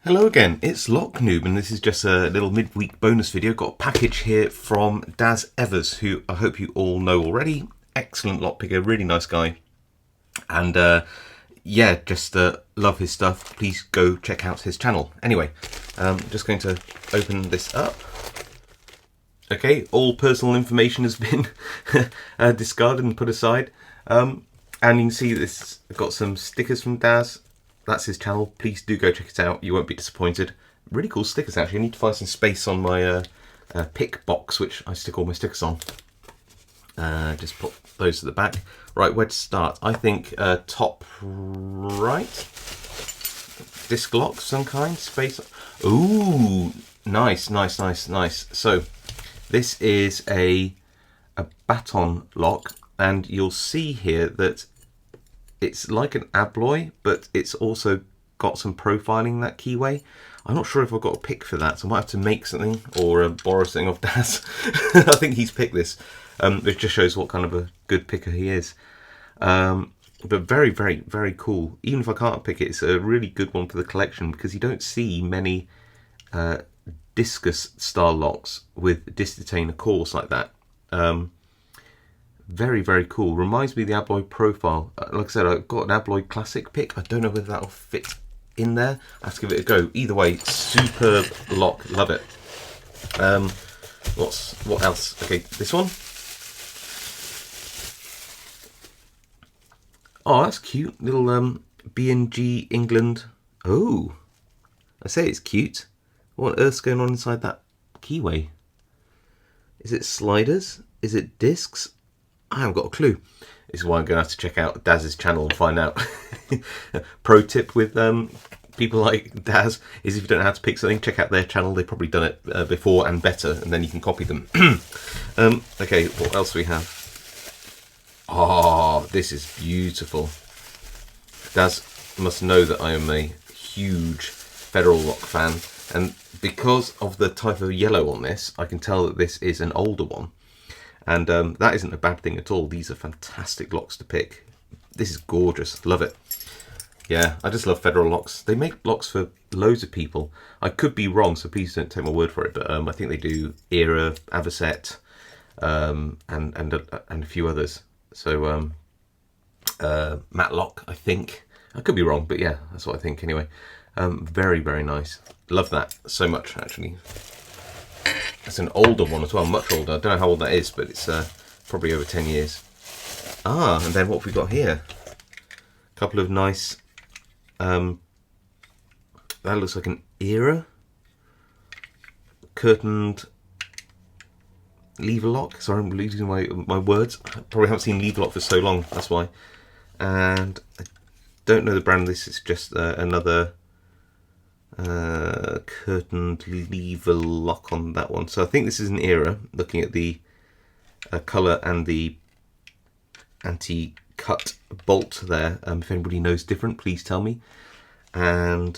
Hello again, it's Lock Noob, and this is just a little midweek bonus video. Got a package here from Daz Evers, who I hope you all know already. Excellent lock picker, really nice guy. And yeah, just love his stuff. Please go check out his channel. Anyway, just going to open this up. Okay, all personal information has been discarded and put aside. And you can see this, I've got some stickers from Daz. That's his channel. Please do go check it out. You won't be disappointed. Really cool stickers, actually. I need to find some space on my pick box, which I stick all my stickers on. Just put those at the back. Right, where to start? I think top right. Disc lock, some kind. Space. Ooh, nice, nice, nice, nice. So this is a baton lock, and you'll see here that it's like an Abloy, but it's also got some profiling that keyway. I'm not sure if I've got a pick for that, so I might have to make something or borrow something off Daz. I think he's picked this, which just shows what kind of a good picker he is. But very, very, very cool. Even if I can't pick it, it's a really good one for the collection because you don't see many discus style locks with disc detainer cores like that. Very, very cool. Reminds me of the Abloy profile. Like I said, I've got an Abloy classic pick. I don't know whether that'll fit in there. I have to give it a go. Either way, superb lock. Love it. What else? Okay, this one. Oh, that's cute. Little B&G England. Oh, I say it's cute. What on earth's going on inside that keyway? Is it sliders? Is it discs? I haven't got a clue. This is why I'm going to have to check out Daz's channel and find out. Pro tip with people like Daz is if you don't know how to pick something, check out their channel. They've probably done it before and better, and then you can copy them. Okay, what else do we have? Oh, this is beautiful. Daz must know that I am a huge Federal Lock fan, and because of the type of yellow on this, I can tell that this is an older one. And that isn't a bad thing at all. These are fantastic locks to pick. This is gorgeous. Love it. Yeah, I just love Federal locks. They make locks for loads of people. I could be wrong, so please don't take my word for it. But I think they do Era, Avocet, and a few others. So Matlock, I think. I could be wrong, but yeah, that's what I think anyway. Very, very nice. Love that so much, actually. It's an older one as well, much older. I don't know how old that is, but it's probably over 10 years. Ah, and then what have we got here? A couple of nice, that looks like an Era curtained lever lock. Sorry, I'm losing my words. I probably haven't seen lever lock for so long, that's why. And I don't know the brand. This is just another curtained lever lock on that one. So I think this is an Era, looking at the colour and the anti-cut bolt there. If anybody knows different, please tell me. And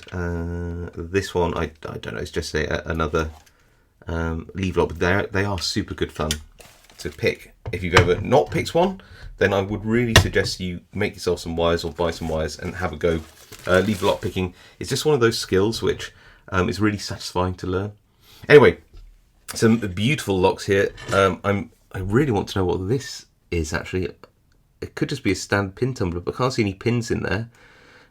this one, I don't know, it's just another lever lock, but they are super good fun to pick. If you've ever not picked one, then I would really suggest you make yourself some wires or buy some wires and have a go. Lever lock picking is just one of those skills which is really satisfying to learn. Anyway, some beautiful locks here. I really want to know what this is actually. It could just be a standard pin tumbler, but I can't see any pins in there,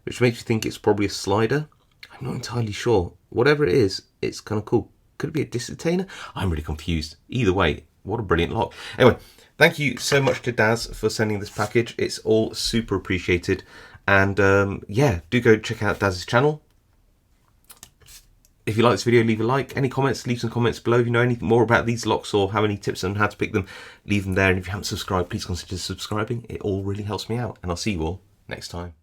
which makes you think it's probably a slider. I'm not entirely sure. Whatever it is, it's kind of cool. Could it be a disc detainer? I'm really confused. Either way, what a brilliant lock. Anyway, thank you so much to Daz for sending this package. It's all super appreciated. And yeah, do go check out Daz's channel. If you like this video, leave a like. Any comments, leave some comments below. If you know anything more about these locks or have any tips on how to pick them, leave them there. And if you haven't subscribed, please consider subscribing. It all really helps me out. And I'll see you all next time.